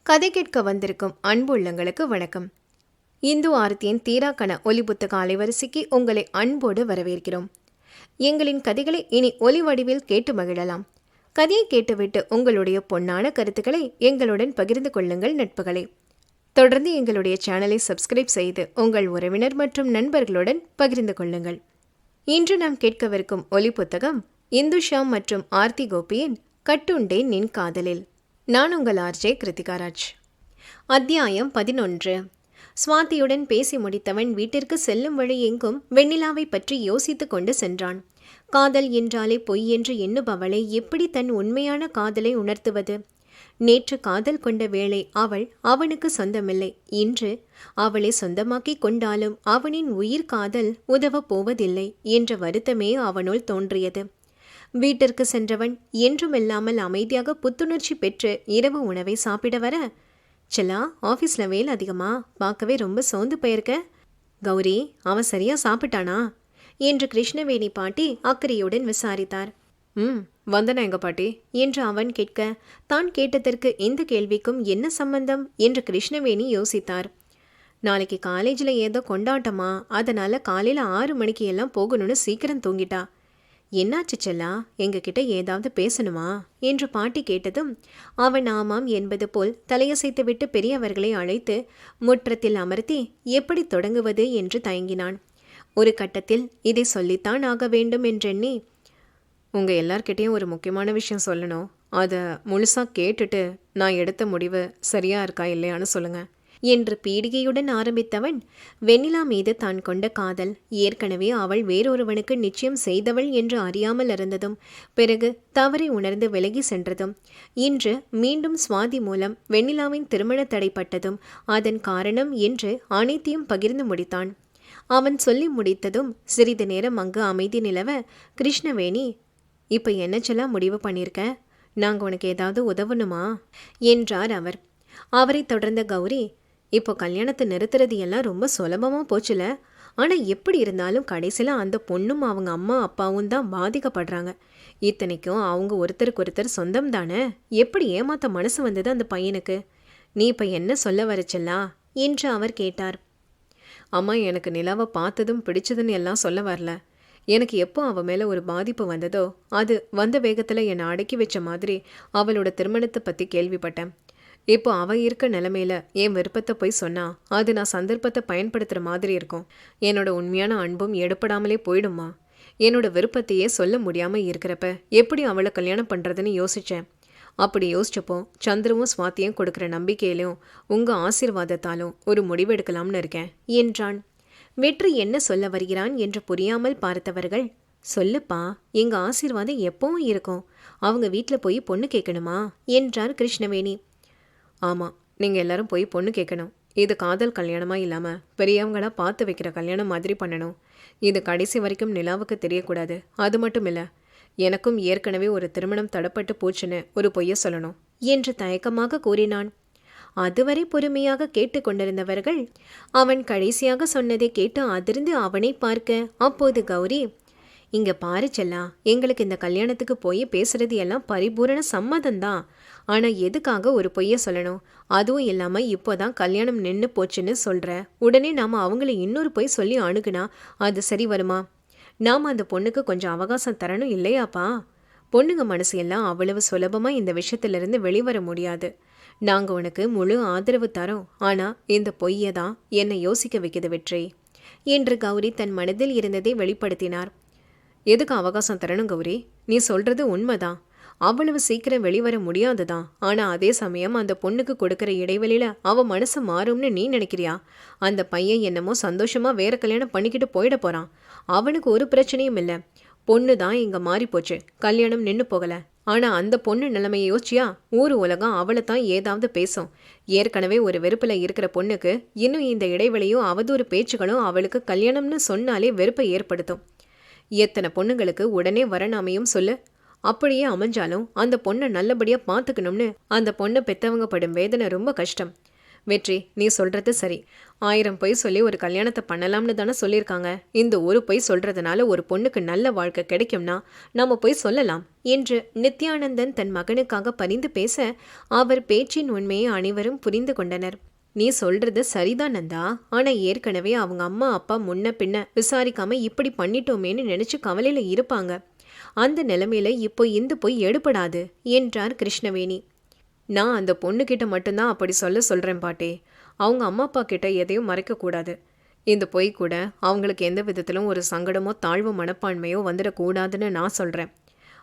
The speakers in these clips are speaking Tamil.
கதை கேட்க வந்திருக்கும் அன்பு உள்ளங்களுக்கு வணக்கம். இந்து ஆரத்தியின் தீராக்கண ஒலி புத்தக அலைவரிசைக்கு உங்களை அன்போடு வரவேற்கிறோம். எங்களின் கதைகளை இனி ஒலி வடிவில் கேட்டு மகிழலாம். கதையை கேட்டுவிட்டு உங்களுடைய பொன்னான கருத்துக்களை எங்களுடன் பகிர்ந்து கொள்ளுங்கள் நட்புகளே. தொடர்ந்து எங்களுடைய சேனலை சப்ஸ்கிரைப் செய்து உங்கள் உறவினர் மற்றும் நண்பர்களுடன் பகிர்ந்து கொள்ளுங்கள். இன்று நாம் கேட்கவிருக்கும் ஒலி புத்தகம் இந்துஷா மற்றும் ஆர்த்தி கோபியின் கட்டுண்டேன் நின் காதலில். நான் உங்கள் ஆர்ஜே கிருத்திகாராஜ். அத்தியாயம் 11. சுவாதியுடன் பேசி முடித்தவன் வீட்டிற்கு செல்லும் வழி எங்கும் வெண்ணிலாவை பற்றி யோசித்து கொண்டு சென்றான். காதல் என்றாலே பொய் என்று எண்ணுபவளை எப்படி தன் உண்மையான காதலை உணர்த்துவது? நேற்று காதல் கொண்ட வேளை அவள் அவனுக்கு சொந்தமில்லை. இன்று அவளை சொந்தமாக்கி கொண்டாலும் அவனின் உயிர் காதல் உதவப் போவதில்லை என்ற வருத்தமே அவனுள் தோன்றியது. வீட்டிற்கு சென்றவன் என்றுமில்லாமல் அமைதியாக புத்துணர்ச்சி பெற்று இரவு உணவை சாப்பிட வர, செல்லா, ஆஃபீஸில் வேலை அதிகமா? பார்க்கவே ரொம்ப சோர்ந்து போயிருக்க. கௌரி, அவன் சரியா சாப்பிட்டானா என்று கிருஷ்ணவேணி பாட்டி அக்கறையுடன் விசாரித்தார். வந்தனா எங்க பாட்டி என்று அவன் கேட்க, தான் கேட்டதற்கு இந்த கேள்விக்கும் என்ன சம்பந்தம் என்று கிருஷ்ணவேணி யோசித்தார். நாளைக்கு காலேஜில் ஏதோ கொண்டாட்டமா, அதனால காலையில் 6 மணிக்கு எல்லாம் போகணும்னு சீக்கிரம் தூங்கிட்டா. என்னாச்சு செல்லா, எங்ககிட்ட ஏதாவது பேசணுமா என்று பாட்டி கேட்டதும் அவன் ஆமாம் என்பது போல் தலையசைத்துவிட்டு பெரியவர்களை அழைத்து முற்றத்தில் அமர்த்தி எப்படி தொடங்குவது என்று தயங்கினான். ஒரு கட்டத்தில் இதை சொல்லித்தான் ஆக வேண்டும் என்றெண்ணி, உங்கள் எல்லார்கிட்டையும் ஒரு முக்கியமான விஷயம் சொல்லணும், அதை முழுசாக கேட்டுட்டு நான் எடுத்த முடிவு சரியா இருக்கா இல்லையான்னு சொல்லுங்க என்று பீடிகையுடன் ஆரம்பித்தவன் வெண்ணிலா மீது தான் கொண்ட காதல் ஏற்கனவே அவள் வேறொருவனுக்கு நிச்சயம் செய்தவள் என்று அறியாமல் இருந்ததும், பிறகு தவறை உணர்ந்து விலகி சென்றதும், இன்று மீண்டும் சுவாதி மூலம் வெண்ணிலாவின் திருமண தடைப்பட்டதும் அதன் காரணம் என்று அனைத்தையும் பகிர்ந்து முடித்தான். அவன் சொல்லி முடித்ததும் சிறிது நேரம் அங்கு அமைதி நிலவ, கிருஷ்ணவேணி, இப்போ என்னச்செல்லாம் முடிவு பண்ணியிருக்க? நாங்கள் உனக்கு ஏதாவது உதவணுமா என்றார் அவர். அவரை தொடர்ந்த கௌரி, இப்போ கல்யாணத்தை நிறுத்துறது எல்லாம் ரொம்ப சுலபமாக போச்சுல. ஆனால் எப்படி இருந்தாலும் கடைசியில் அந்த பொண்ணும் அவங்க அம்மா அப்பாவும் தான் பாதிக்கப்படுறாங்க. இத்தனைக்கும் அவங்க ஒருத்தருக்கு ஒருத்தர் சொந்தம் தானே. எப்படி ஏமாத்த மனசு வந்தது அந்த பையனுக்கு? நீ இப்போ என்ன சொல்ல வரச்சல்லா என்று அவர் கேட்டார். அம்மா, எனக்கு நிலாவை பார்த்ததும் பிடிச்சதுன்னு எல்லாம் சொல்ல வரல. எனக்கு எப்போ அவள் மேலே ஒரு பாதிப்பு வந்ததோ அது வந்த வேகத்தில் என்னை அடக்கி வச்ச மாதிரி அவளோட திருமணத்தை பற்றி கேள்விப்பட்டேன். இப்போ அவள் இருக்க நிலைமையில என் விருப்பத்தை போய் சொன்னா அது நான் சந்தர்ப்பத்தை பயன்படுத்துகிற மாதிரி இருக்கும். என்னோட உண்மையான அன்பும் எடுப்படாமலே போயிடுமா? என்னோட விருப்பத்தையே சொல்ல முடியாமல் இருக்கிறப்ப எப்படி அவளை கல்யாணம் பண்ணுறதுன்னு யோசித்தேன். அப்படி யோசிச்சப்போ சந்திரவும் சுவாத்தியும் கொடுக்குற நம்பிக்கையிலும் உங்கள் ஆசீர்வாதத்தாலும் ஒரு முடிவெடுக்கலாம்னு இருக்கேன் என்றான். வெற்றி என்ன சொல்ல வருகிறான் என்று புரியாமல் பார்த்தவர்கள், சொல்லுப்பா, எங்கள் ஆசீர்வாதம் எப்பவும் இருக்கும். அவங்க வீட்டில் போய் பொண்ணு கேட்கணுமா என்றார் கிருஷ்ணவேணி. ஆமாம், நீங்கள் எல்லாரும் போய் பொண்ணு கேட்கணும். இது காதல் கல்யாணமாக இல்லாமல் பெரியவங்களாக பார்த்து வைக்கிற கல்யாணம் மாதிரி பண்ணணும். இது கடைசி வரைக்கும் நிலாவுக்கு தெரியக்கூடாது. அது மட்டும் இல்லை, எனக்கும் ஏற்கனவே ஒரு திருமணம் தடப்பட்டு போச்சுன்னு ஒரு பொய்யை சொல்லணும் என்று தயக்கமாக கூறினான். அதுவரை பொறுமையாக கேட்டு கொண்டிருந்தவர்கள் அவன் கடைசியாக சொன்னதை கேட்டு அதிர்ந்து அவனை பார்க்க, அப்போது கௌரி, இங்கே பாரு செல்லா, எங்களுக்கு இந்த கல்யாணத்துக்கு போய் பேசுறது எல்லாம் பரிபூரண சம்மதம்தான். ஆனால் எதுக்காக ஒரு பொய்யை சொல்லணும்? அதுவும் இல்லாமல் இப்போதான் கல்யாணம் நின்று போச்சுன்னு சொல்கிற உடனே நாம் அவங்கள இன்னொரு பொய் சொல்லி அணுகுனா அது சரி வருமா? நாம் அந்த பொண்ணுக்கு கொஞ்சம் அவகாசம் தரணும் இல்லையாப்பா? பொண்ணுங்க மனசு எல்லாம் அவ்வளவு சுலபமாக இந்த விஷயத்திலிருந்து வெளிவர முடியாது. நாங்கள் உனக்கு முழு ஆதரவு தரோம். ஆனால் இந்த பொய்யை தான் என்னை யோசிக்க வைக்கிது வெற்றி என்று கௌரி தன் மனதில் இருந்ததை வெளிப்படுத்தினார். எதுக்கு அவகாசம் தரணும் கௌரி? நீ சொல்கிறது உண்மைதான். அவ்வளவு சீக்கிரம் வெளிவர முடியாதுதான். ஆனால் அதே சமயம் அந்த பொண்ணுக்கு கொடுக்குற இடைவெளியில் அவன் மனசு மாறும்னு நீ நினைக்கிறியா? அந்த பையன் என்னமோ சந்தோஷமாக வேற கல்யாணம் பண்ணிக்கிட்டு போயிட போகிறான். அவனுக்கு ஒரு பிரச்சனையும் இல்லை. பொண்ணு தான் இங்கே மாறி போச்சு, கல்யாணம் நின்று போகலை. ஆனால் அந்த பொண்ணு நிலைமையை யோசிச்சியா? ஊர் உலகம் அவளை தான் ஏதாவது பேசும். ஏற்கனவே ஒரு வெறுப்பில் இருக்கிற பொண்ணுக்கு இன்னும் இந்த இடைவெளியும் அவதூறு பேச்சுகளும் அவளுக்கு கல்யாணம்னு சொன்னாலே வெறுப்பை ஏற்படுத்தும். எத்தனை பொண்ணுங்களுக்கு உடனே வரனாமையும் சொல்லு. அப்படியே அமைஞ்சாலும் அந்த பொண்ணை நல்லபடியாக பார்த்துக்கணும்னு அந்த பொண்ணை பெற்றவங்க படும் வேதனை ரொம்ப கஷ்டம். வெற்றி, நீ சொல்றது சரி. 1000 பொய் சொல்லி ஒரு கல்யாணத்தை பண்ணலாம்னு தானே சொல்லியிருக்காங்க. இந்த ஒரு பொய் சொல்றதுனால ஒரு பொண்ணுக்கு நல்ல வாழ்க்கை கிடைக்கும்னா நம்ம போய் சொல்லலாம் என்று நித்யானந்தன் தன் மகனுக்காக பரிந்து பேச அவர் பேச்சின் உண்மையை அனைவரும் புரிந்து கொண்டனர். நீ சொல்றது சரிதான் நந்தா. ஆனா ஏற்கனவே அவங்க அம்மா அப்பா முன்ன பின்ன விசாரிக்காம இப்படி பண்ணிட்டோமேன்னு நினைச்சு கவலையில இருப்பாங்க. அந்த நிலைமையில இப்போ இந்த பொய் எடுபடாது என்றார் கிருஷ்ணவேணி. நான் அந்த பொண்ணுக்கிட்ட மட்டும்தான் அப்படி சொல்றேன் பாட்டி. அவங்க அம்மா அப்பா கிட்ட எதையும் மறைக்கக்கூடாது. இந்த பொய் கூட அவங்களுக்கு எந்த விதத்திலும் ஒரு சங்கடமோ தாழ்வு மனப்பான்மையோ வந்துடக்கூடாதுன்னு நான் சொல்கிறேன்.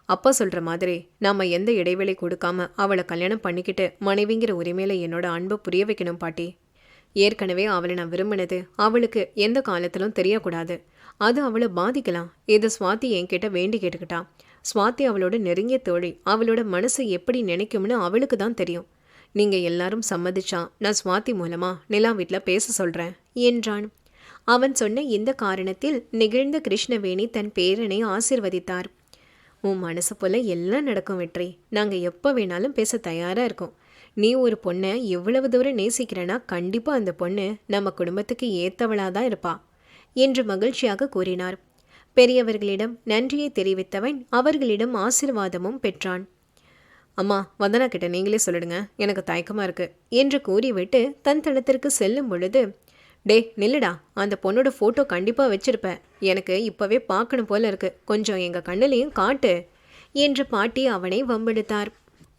அப்பா சொல்கிற மாதிரி நாம் எந்த இடைவெளி கொடுக்காம அவளை கல்யாணம் பண்ணிக்கிட்டு மனைவிங்கிற உரிமையில் என்னோட அன்பை புரிய வைக்கணும் பாட்டி. ஏற்கனவே அவளை நான் விரும்பினது அவளுக்கு எந்த காலத்திலும் தெரியக்கூடாது. அது அவளை பாதிக்கலாம். இது ஸ்வாதி என்கிட்ட வேண்டி கேட்டுக்கிட்டான். ஸ்வாதி அவளோட நெருங்கிய தோழி. அவளோட மனசு எப்படி நினைக்கும்னு அவளுக்கு தான் தெரியும். நீங்கள் எல்லாரும் சம்மதிச்சா நான் ஸ்வாதி மூலமாக நிலா வீட்டில் பேச சொல்கிறேன் என்றான். அவன் சொன்ன இந்த காரணத்தில் நெகிழ்ந்த கிருஷ்ணவேணி தன் பேரனை ஆசிர்வதித்தார். உன் மனசு போல எல்லாம் நடக்கும் வெற்றி. நாங்கள் எப்போ வேணாலும் பேச தயாராக இருக்கோம். நீ ஒரு பொண்ணை எவ்வளவு தூரம் நேசிக்கிறனா கண்டிப்பாக அந்த பொண்ணு நம்ம குடும்பத்துக்கு ஏற்றவளாதான் இருப்பா என்று மகிழ்ச்சியாக கூறினார். பெரியவர்களிடம் நன்றியை தெரிவித்தவன் அவர்களிடம் ஆசிர்வாதமும் பெற்றான். அம்மா, வந்தனா கிட்ட நீங்களே சொல்லிடுங்க, எனக்கு தயக்கமாக இருக்கு என்று கூறிவிட்டு தன் தளத்திற்கு செல்லும் பொழுது, டே நில்லுடா, அந்த பொண்ணோட ஃபோட்டோ கண்டிப்பாக வச்சிருப்ப. எனக்கு இப்போவே பார்க்கணும் போல இருக்கு. கொஞ்சம் எங்கள் கண்ணிலையும் காட்டு என்று பாட்டி அவனை வம்பெடுத்தார்.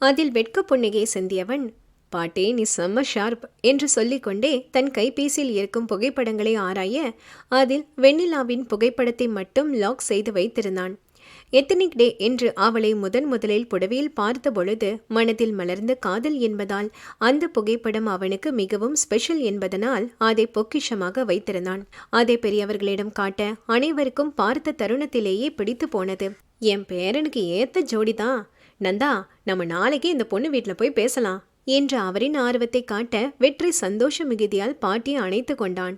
அதில் வெட்க புன்னகை சிந்தியவன், பாட்டி நீ செம்ம ஷார்ப் என்று சொல்லிக்கொண்டே தன் கைபேசியில் இருக்கும் புகைப்படங்களை ஆராய அதில் வெண்ணிலாவின் புகைப்படத்தை மட்டும் லாக் செய்து வைத்திருந்தான். எத்தனிக் டே என்று அவளை முதலில் புடவையில் பார்த்த பொழுது மனதில் மலர்ந்த காதல் என்பதால் அந்த புகைப்படம் அவனுக்கு மிகவும் ஸ்பெஷல் என்பதனால் அதை பொக்கிஷமாக வைத்திருந்தான். அதை பெரியவர்களிடம் காட்ட அனைவருக்கும் பார்த்த தருணத்திலேயே பிடித்து போனது. என் பேரனுக்கு ஏத்த ஜோடிதான். நந்தா, நம்ம நாளைக்கு இந்த பொண்ணு வீட்டில் போய் பேசலாம் என்று அவரின் ஆர்வத்தை காட்ட வெற்றி சந்தோஷ மிகுதியால் பாட்டியை அணைத்து கொண்டான்.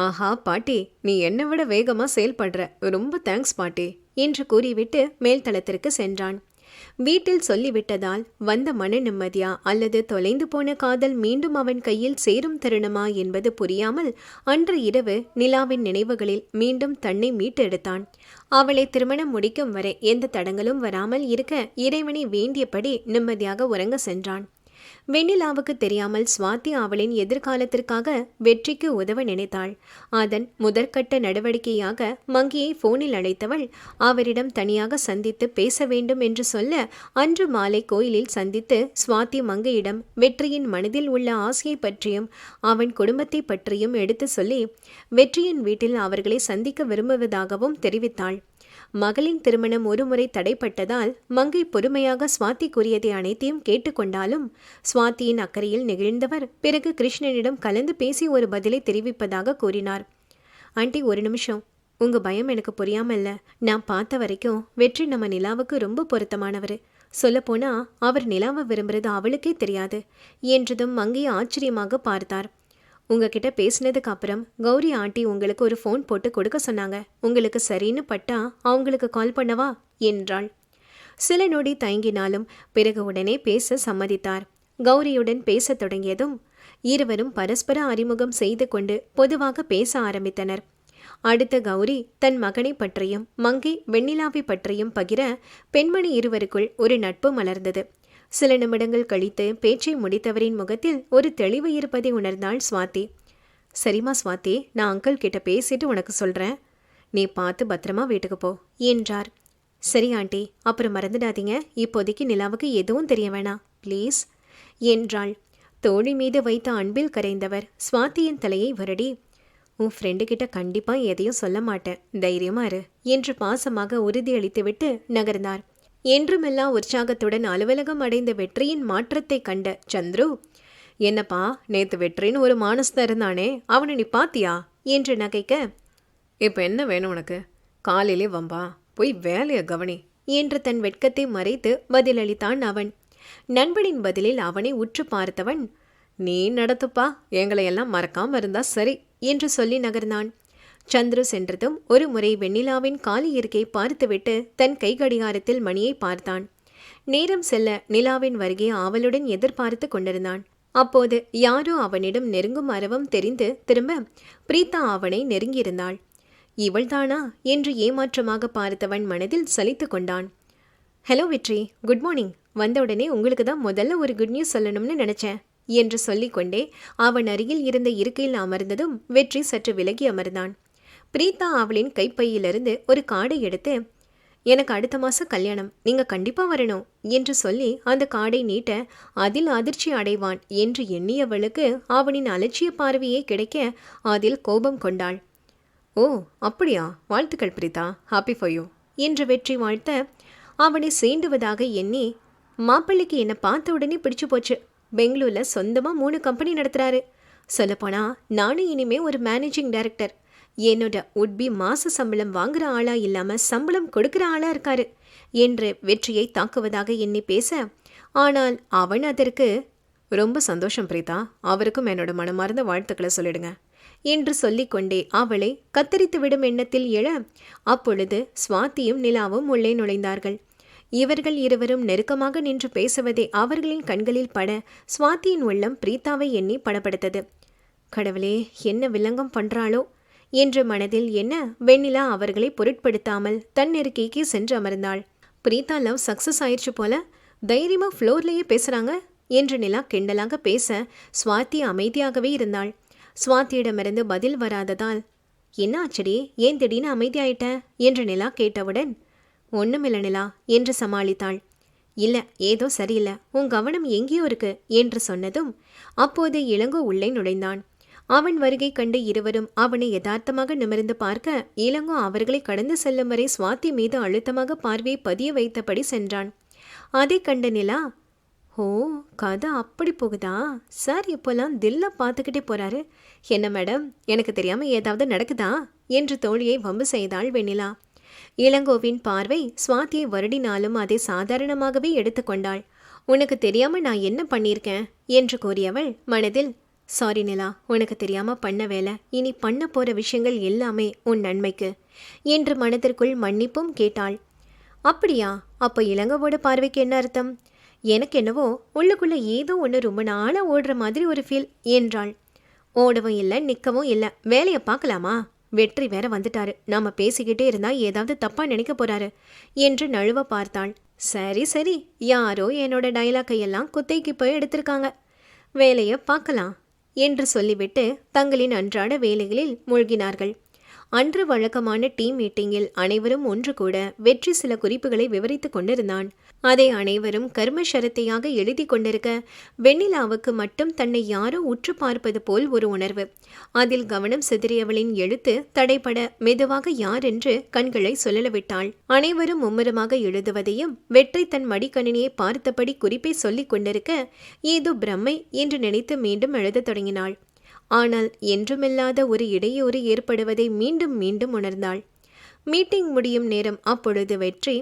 ஆஹா பாட்டி, நீ என்னை விட வேகமாக செயல்படுற. ரொம்ப தேங்க்ஸ் பாட்டி என்று கூறிவிட்டு மேல்தளத்திற்கு சென்றான். வீட்டில் சொல்லிவிட்டதால் வந்த மன நிம்மதியா அல்லது தொலைந்து போன காதல் மீண்டும் அவன் கையில் சேரும் தருணமா என்பது புரியாமல் அன்று இரவு நிலாவின் நினைவுகளில் மீண்டும் தன்னை மீட்டெடுத்தான். அவளை திருமணம் முடிக்கும் வரை எந்த தடங்களும் வராமல் இருக்க இறைவனை வேண்டியபடி நிம்மதியாக உறங்க சென்றான். வெண்ணிலாவுக்கு தெரியாமல் ஸ்வாதி அவளின் எதிர்காலத்திற்காக வெற்றிக்கு உதவ நினைத்தாள். அதன் முதற்கட்ட நடவடிக்கையாக மங்கியை போனில் அழைத்தவள் அவரிடம் தனியாக சந்தித்து பேச வேண்டும் என்று சொல்ல அன்று மாலை கோயிலில் சந்தித்து ஸ்வாதி மங்கையிடம் வெற்றியின் மனதில் உள்ள ஆசையை பற்றியும் அவன் குடும்பத்தை பற்றியும் எடுத்து சொல்லி வெற்றியின் வீட்டில் அவர்களை சந்திக்க விரும்புவதாகவும் தெரிவித்தாள். மகளின் திருமணம் ஒருமுறை தடைப்பட்டதால் மங்கை பொறுமையாக ஸ்வாதி கூறியதை அனைத்தையும் கேட்டுக்கொண்டாலும் ஸ்வாதியின் அக்கறையில் நெகிழ்ந்தவர் பிறகு கிருஷ்ணனிடம் கலந்து பேசி ஒரு பதிலை தெரிவிப்பதாக கூறினார். ஆண்டி, ஒரு நிமிஷம். உங்க பயம் எனக்கு புரியாமல்ல. நான் பார்த்த வரைக்கும் வெற்றி நம்ம நிலாவுக்கு ரொம்ப பொருத்தமானவர். சொல்லப்போனா அவர் நிலாவை விரும்புறது அவளுக்கே தெரியாது என்றதும் மங்கையை ஆச்சரியமாக பார்த்தார். உங்ககிட்ட பேசினதுக்கு அப்புறம் கௌரி ஆண்டி உங்களுக்கு ஒரு ஃபோன் போட்டு கொடுக்க சொன்னாங்க. உங்களுக்கு சரின்னு பட்டா அவங்களுக்கு கால் பண்ணவா என்றாள். சில நொடி தயங்கினாலும் பிறகு உடனே பேச சம்மதித்தார். கௌரியுடன் பேசத் தொடங்கியதும் இருவரும் பரஸ்பர அறிமுகம் செய்து கொண்டு பொதுவாக பேச ஆரம்பித்தனர். அடுத்த கௌரி தன் மகனை பற்றியும் மங்கை வெண்ணிலாவை பற்றியும் பகிர பெண்மணி இருவருக்குள் ஒரு நட்பு மலர்ந்தது. சில நிமிடங்கள் கழித்து பேச்சை முடித்தவரின் முகத்தில் ஒரு தெளிவு இருப்பதை உணர்ந்தாள் ஸ்வாதி. சரிம்மா ஸ்வாதி, நான் அங்கிள் கிட்ட பேசிட்டு உனக்கு சொல்கிறேன். நீ பார்த்து பத்திரமா வீட்டுக்கு போ என்றார். சரி ஆண்டி, அப்புறம் மறந்துடாதீங்க. இப்போதைக்கு நிலாவுக்கு எதுவும் தெரிய வேணாம் ப்ளீஸ் என்றாள். தோழி மீது வைத்த அன்பில் கரைந்தவர் ஸ்வாதியின் தலையை வருடி, உன் ஃப்ரெண்டு கிட்ட கண்டிப்பாக எதையும் சொல்ல மாட்டேன், தைரியமா இரு என்று பாசமாக உறுதியளித்துவிட்டு நகர்ந்தார். என்றுமெல்லா உற்சாகத்துடன் அலுவலகம் அடைந்த வெற்றியின் மாற்றத்தை கண்ட சந்துரு, என்னப்பா நேத்து வெற்றின்னு ஒரு மானஸ்தான் இருந்தானே, அவனை நீ பாத்தியா என்று நகைக்க, இப்போ என்ன வேணும் உனக்கு? காலையிலே வம்பா, போய் வேலையை கவனி என்று தன் வெட்கத்தை மறைத்து பதிலளித்தான் அவன். நண்பனின் பதிலில் அவனை உற்று பார்த்தவன், நீ நடத்துப்பா, எங்களையெல்லாம் மறக்காம இருந்தா சரி என்று சொல்லி நகர்ந்தான். சந்துரு சென்றதும் ஒரு முறை வெண்ணிலாவின் காலி இருக்கை பார்த்துவிட்டு தன் கை கடிகாரத்தில் மணியை பார்த்தான். நேரம் செல்ல நிலாவின் வருகை ஆவலுடன் எதிர்பார்த்து கொண்டிருந்தான். அப்போது யாரோ அவனிடம் நெருங்கும் அரவம் தெரிந்து திரும்ப பிரீதா அவனை நெருங்கியிருந்தாள். இவள்தானா என்று ஏமாற்றமாக பார்த்தவன் மனதில் சலித்து கொண்டான். ஹலோ வெற்றி, குட் மார்னிங். வந்தவுடனே உங்களுக்கு தான் முதல்ல ஒரு குட் நியூஸ் சொல்லணும்னு நினைச்சேன் என்று சொல்லிக்கொண்டே அவன் அருகில் இருந்த இருக்கையில் அமர்ந்ததும் வெற்றி சற்று விலகி அமர்ந்தான். பிரீதா அவளின் கைப்பையிலிருந்து ஒரு கார்டை எடுத்து, எனக்கு அடுத்த மாசம் கல்யாணம், நீங்க கண்டிப்பா வரணும் என்று சொல்லி அந்த கார்டை நீட்ட அதில் அதிர்ச்சி அடைவான் என்று எண்ணியவளுக்கு அவனின் அலட்சிய பார்வையே கிடைக்க அதில் கோபம் கொண்டாள். ஓ அப்படியா, வாழ்த்துக்கள் பிரீதா, ஹாப்பி ஃபார் யூ என்று வெற்றி வாழ்த்த அவனை சீண்டுவதாக எண்ணி, மாப்பிள்ளைக்கு என்னை பார்த்த உடனே பிடிச்சு போச்சு. பெங்களூர்ல சொந்தமா 3 கம்பெனி நடத்துறாரு. சொல்லப்போனா நானும் இனிமே ஒரு மேனேஜிங் டைரக்டர். என்னோட உட்பி மாச சம்பளம் வாங்குற ஆளா இல்லாம சம்பளம் கொடுக்கிற ஆளா இருக்காரு என்று வெற்றியை தாக்குவதாக எண்ணி பேச, ஆனால் அவன் அதற்கு, ரொம்ப சந்தோஷம் பிரீதா, அவருக்கும் என்னோட மனமார்ந்த வாழ்த்துக்களை சொல்லிடுங்க என்று சொல்லிக்கொண்டே அவளை கத்தரித்து விடும் எண்ணத்தில் எழ, அப்பொழுது சுவாதியும் நிலாவும் உள்ளே நுழைந்தார்கள். இவர்கள் இருவரும் நெருக்கமாக நின்று பேசுவதே அவர்களின் கண்களில் பட சுவாதியின் உள்ளம் பிரீதாவை எண்ணி படப்படுத்தது. கடவுளே, என்ன வில்லங்கம் பண்றாளோ என்று மனதில் எண்ண வெண்ணிலா அவர்களை பொருட்படுத்தாமல் தன் நெருக்கிக்கு சென்று அமர்ந்தாள். பிரீதா லவ் சக்சஸ் ஆயிடுச்சு போல, தைரியமா ஃப்ளோர்லேயே பேசுறாங்க என்று நிலா கிண்டலாக பேச சுவாதி அமைதியாகவே இருந்தாள். சுவாதியிடமிருந்து பதில் வராததால், என்ன ஆச்சடி, ஏன் திடீர்னு அமைதியாயிட்ட என்று நிலா கேட்டவுடன், ஒண்ணுமில்ல நிலா என்று சமாளித்தாள். இல்ல, ஏதோ சரியில்லை, உன் கவனம் எங்கேயோ இருக்கு என்று சொன்னதும் அப்போது இளங்கோ உள்ளே நுழைந்தான். அவன் வருகை கண்டு இருவரும் அவனை யதார்த்தமாக நிமிர்ந்து பார்க்க இளங்கோ அவர்களை கடந்து செல்லும் வரை சுவாதி மீது அழுத்தமாக பார்வையை பதிய வைத்தபடி சென்றான். அதை கண்ட நிலா, ஓ கதை அப்படி போகுதா, சார் இப்போல்லாம் தில்ல பார்த்துக்கிட்டே போறாரு. என்ன மேடம், எனக்கு தெரியாம ஏதாவது நடக்குதா என்று தோழியை வம்பு செய்தாள் வெண்ணிலா. இளங்கோவின் பார்வை சுவாதியை வருடினாலும் அதை சாதாரணமாகவே எடுத்துக்கொண்டாள். உனக்கு தெரியாம நான் என்ன பண்ணியிருக்கேன் என்று கூறியவள் மனதில், சாரி நிலா, உனக்கு தெரியாம பண்ண வேலை, இனி பண்ண போற விஷயங்கள் எல்லாமே உன் நன்மைக்கு என்று மனதிற்குள் மன்னிப்பும் கேட்டாள். அப்படியா, அப்போ இளங்கோவோட பார்வைக்கு என்ன அர்த்தம்? எனக்கு என்னவோ உள்ளுக்குள்ள ஏதோ ஒன்று ரொம்ப நாளா ஓடுற மாதிரி ஒரு ஃபீல் என்றாள். ஓடவும் இல்லை, நிற்கவும் இல்லை, வேலையை பார்க்கலாமா? வெற்றி வேற வந்துட்டாரு, நாம பேசிக்கிட்டே இருந்தா ஏதாவது தப்பா நினைக்க போறாரு என்று நழுவ பார்த்தாள். சரி சரி, யாரோ என்னோட டைலாக்கையெல்லாம் குத்தைக்கு போய் எடுத்திருக்காங்க, வேலையை பார்க்கலாம் என்று சொல்லிவிட்டு தங்களின் அன்றாட வேலைகளில் மூழ்கினார்கள். அன்று வழக்கமான டீம் மீட்டிங்கில் அனைவரும் ஒன்று கூட வெற்றி சில குறிப்புகளை விவரித்து கொண்டிருந்தான். அதை அனைவரும் கர்மசரத்தையாக எழுதி கொண்டிருக்க வெண்ணிலாவுக்கு மட்டும் தன்னை யாரோ உற்று பார்ப்பது போல் ஒரு உணர்வு. அதில் கவனம் சிதறியவளின் எழுத்து தடைபட மெதுவாக யார் என்று கண்களை சொல்லவிட்டாள். அனைவரும் மும்முரமாக எழுதுவதையும் வெற்றி தன் மடிக்கணினியை பார்த்தபடி குறிப்பை சொல்லிக் கொண்டிருக்க ஏதோ பிரம்மை என்று நினைத்து மீண்டும் எழுதத் தொடங்கினாள். ஆனால் என்றுமில்லாத ஒரு இடையூறு ஏற்படுவதை மீண்டும் மீண்டும் உணர்ந்தாள். மீட்டிங் முடியும் நேரம். அப்பொழுது வெற்றி,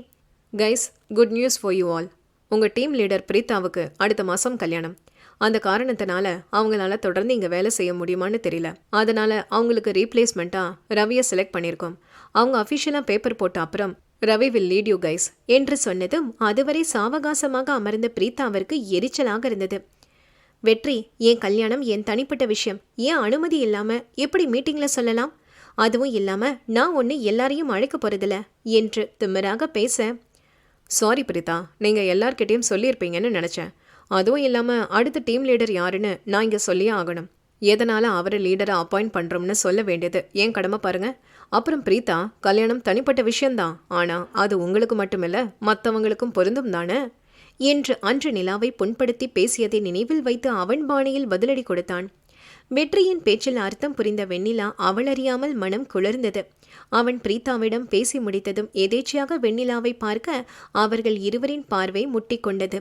guys, good news for you all. உங்கள் டீம் லீடர் பிரீதாவுக்கு அடுத்த மாதம் கல்யாணம். அந்த காரணத்தினால அவங்களால தொடர்ந்து இங்கே வேலை செய்ய முடியுமான்னு தெரியல. அதனால் அவங்களுக்கு ரீப்ளேஸ்மெண்ட்டாக ரவியை செலக்ட் பண்ணியிருக்கோம். அவங்க அஃபிஷியலாக பேப்பர் போட்ட அப்புறம் Ravi will lead you guys என்று சொன்னதும் அதுவரை சாவகாசமாக அமர்ந்த பிரீதாவிற்கு எரிச்சலாக இருந்தது. வெற்றி, என் கல்யாணம் என் தனிப்பட்ட விஷயம், ஏன் அனுமதி இல்லாமல் எப்படி மீட்டிங்கில் சொல்லலாம்? அதுவும் இல்லாமல் நான் ஒன்று எல்லாரையும் அழைக்க போகிறதில்ல என்று திமிராக பேச, சாரி பிரீதா, நீங்கள் எல்லார்கிட்டையும் சொல்லியிருப்பீங்கன்னு நினச்சேன். அதுவும் இல்லாமல் அடுத்த டீம் லீடர் யாருன்னு நான் இங்கே சொல்லியே ஆகணும். எதனால் அவரை லீடரை அப்பாயிண்ட் பண்ணுறோம்னு சொல்ல வேண்டியது என் கடமை பாருங்க. அப்புறம் பிரீதா, கல்யாணம் தனிப்பட்ட விஷயம்தான், ஆனால் அது உங்களுக்கு மட்டுமில்லை, மற்றவங்களுக்கும் பொருந்தும் தானே என்று அன்று நிலாவை புண்படுத்தி பேசியதை நினைவில் வைத்து அவன் பாணியில் பதிலடி கொடுத்தான். வெற்றியின் பேச்சில் அர்த்தம் புரிந்த வெண்ணிலா அவள் அறியாமல் மனம் குளிர்ந்தது. அவன் பிரீதாவிடம் பேசி முடித்ததும் எதேச்சையாக வெண்ணிலாவை பார்க்க அவர்கள் இருவரின் பார்வை முட்டிக்கொண்டது.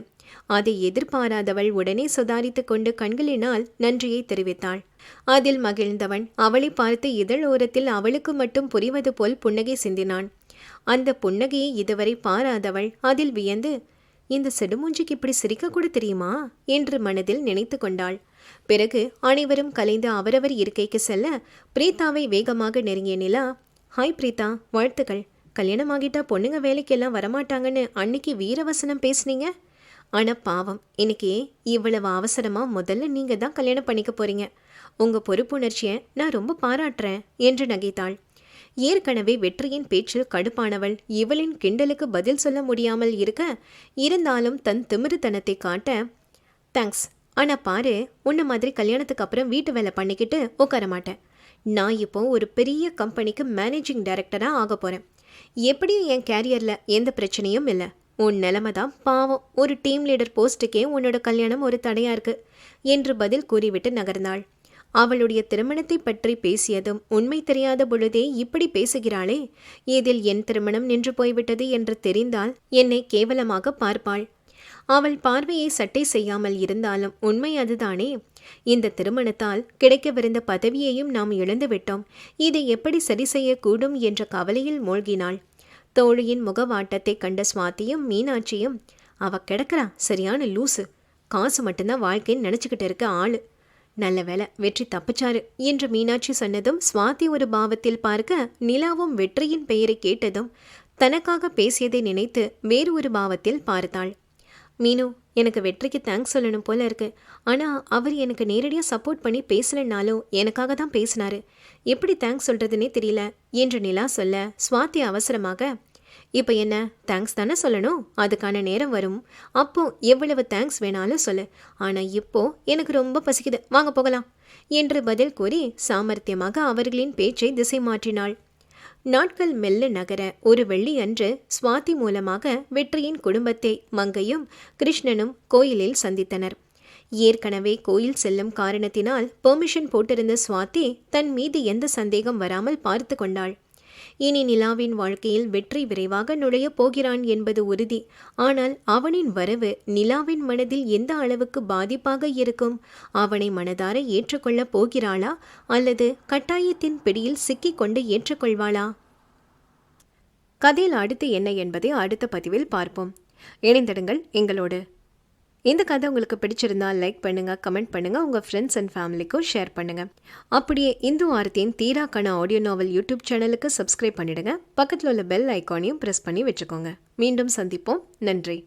அதை எதிர்பாராதவள் உடனே சுதாரித்து கொண்டு கண்களினால் நன்றியை தெரிவித்தாள். அதில் மகிழ்ந்தவன் அவளை பார்த்து இதழ் ஓரத்தில் அவளுக்கு மட்டும் புரிவது போல் புன்னகை சிந்தினான். அந்த புன்னகையை இதுவரை பாராதவள் அதில் வியந்து, இந்த செடுமூஞ்சிக்கு இப்படி சிரிக்க கூட தெரியுமா என்று மனதில் நினைத்து கொண்டாள். பிறகு அனைவரும் கலைந்து அவரவர் இருக்கைக்கு செல்ல பிரீதாவை வேகமாக நெருங்கிய நிலா, ஹாய் பிரீதா, வாழ்த்துக்கள். கல்யாணம் ஆகிட்டா பொண்ணுங்க வேலைக்கெல்லாம் வரமாட்டாங்கன்னு அன்னைக்கு வீரவசனம் பேசுனீங்க, ஆனால் பாவம், இன்னைக்கு இவ்வளவு அவசரமாக முதல்ல நீங்கள் தான் கல்யாணம் பண்ணிக்க போறீங்க. உங்கள் பொறுப்புணர்ச்சியை நான் ரொம்ப பாராட்டுறேன் என்று நகைத்தாள். ஏற்கனவே வெற்றியின் பேச்சில் கடுப்பானவள் இவளின் கிண்டலுக்கு பதில் சொல்ல முடியாமல் இருக்க, இருந்தாலும் தன் திமிருத்தனத்தை காட்ட, தேங்க்ஸ், ஆனால் பாரு, உன்ன மாதிரி கல்யாணத்துக்கு அப்புறம் வீட்டு வேலை பண்ணிக்கிட்டு உட்கார மாட்டேன். நான் இப்போ ஒரு பெரிய கம்பெனிக்கு மேனேஜிங் டைரக்டராக ஆக போகிறேன். எப்படியும் என் கேரியரில் எந்த பிரச்சனையும் இல்லை. உன் நிலைமை தான் பாவம், ஒரு டீம் லீடர் போஸ்ட்டுக்கே உன்னோட கல்யாணம் ஒரு தடையாக இருக்கு என்று பதில் கூறிவிட்டு நகர்ந்தாள். அவளுடைய திருமணத்தை பற்றி பேசியதும் உண்மை தெரியாத பொழுதே இப்படி பேசுகிறாளே, இதில் என் திருமணம் நின்று போய்விட்டது என்று தெரிந்தால் என்னை கேவலமாக பார்ப்பாள். அவள் பார்வையை சட்டை செய்யாமல் இருந்தாலும் உண்மை அதுதானே. இந்த திருமணத்தால் கிடைக்கவிருந்த பதவியையும் நாம் இழந்துவிட்டோம். இதை எப்படி சரி செய்யக்கூடும் என்ற கவலையில் மூழ்கினாள். தோழியின் முகவாட்டத்தை கண்ட சுவாதியும் மீனாட்சியும், அவ கிடக்கிறா சரியான லூசு, காசு மட்டும்தான் வாழ்க்கைன்னு நினச்சிக்கிட்டு இருக்க ஆளு, நல்ல வேலை வெற்றி தப்பிச்சாரு என்று மீனாட்சி சொன்னதும் சுவாதி ஒரு பாவத்தில் பார்க்க, நிலாவும் வெற்றியின் பெயரை கேட்டதும் தனக்காக பேசியதை நினைத்து வேறு ஒரு பாவத்தில் பார்த்தாள். மீனு, எனக்கு வெற்றிக்கு தேங்க்ஸ் சொல்லணும் போல இருக்கு. ஆனால் அவர் எனக்கு நேரடியாக சப்போர்ட் பண்ணி பேசலைன்னாலும் எனக்காக தான் பேசினாரு. எப்படி தேங்க்ஸ் சொல்கிறதுனே தெரியல என்று நிலா சொல்ல, சுவாதி அவசரமாக, இப்போ என்ன தேங்க்ஸ் தானே சொல்லணும், அதுக்கான நேரம் வரும், அப்போ எவ்வளவு தேங்க்ஸ் வேணாலும் சொல்லு. ஆனால் இப்போ எனக்கு ரொம்ப பசிக்குது, வாங்க போகலாம் என்று பதில் கூறி சாமர்த்தியமாக அவர்களின் பேச்சை திசை மாற்றினாள். நாட்கள் மெல்ல நகர ஒரு வெள்ளி அன்று சுவாதி மூலமாக வெற்றியின் குடும்பத்தை மங்கையும் கிருஷ்ணனும் கோயிலில் சந்தித்தனர். ஏற்கனவே கோயில் செல்லும் காரணத்தினால் பெர்மிஷன் போட்டிருந்த சுவாதி தன் மீது எந்த சந்தேகம் வராமல் பார்த்து கொண்டாள். இனி நிலாவின் வாழ்க்கையில் வெற்றி விரைவாக நுழையப் போகிறான் என்பது உறுதி. ஆனால் அவனின் வரவு நிலாவின் மனதில் எந்த அளவுக்கு பாதிப்பாக இருக்கும்? அவனை மனதார ஏற்றுக்கொள்ளப் போகிறாளா அல்லது கட்டாயத்தின் பிடியில் சிக்கிக்கொண்டு ஏற்றுக்கொள்வாளா? கதையில் அடுத்து என்ன என்பதை அடுத்த பதிவில் பார்ப்போம். இணைந்திடுங்கள் எங்களோடு. இந்த கதை உங்களுக்கு பிடிச்சிருந்தா லைக் பண்ணுங்க, கமெண்ட் பண்ணுங்க, உங்க ஃப்ரெண்ட்ஸ் அண்ட் ஃபேமிலிக்கும் ஷேர் பண்ணுங்க. அப்படியே இந்து ஆர்த்தியின் தீராக்கண ஆடியோ நாவல் யூடியூப் சேனலுக்கு சப்ஸ்கிரைப் பண்ணிடுங்க. பக்கத்தில் உள்ள பெல் ஐக்கானையும் பிரஸ் பண்ணி வச்சுக்கோங்க. மீண்டும் சந்திப்போம். நன்றி.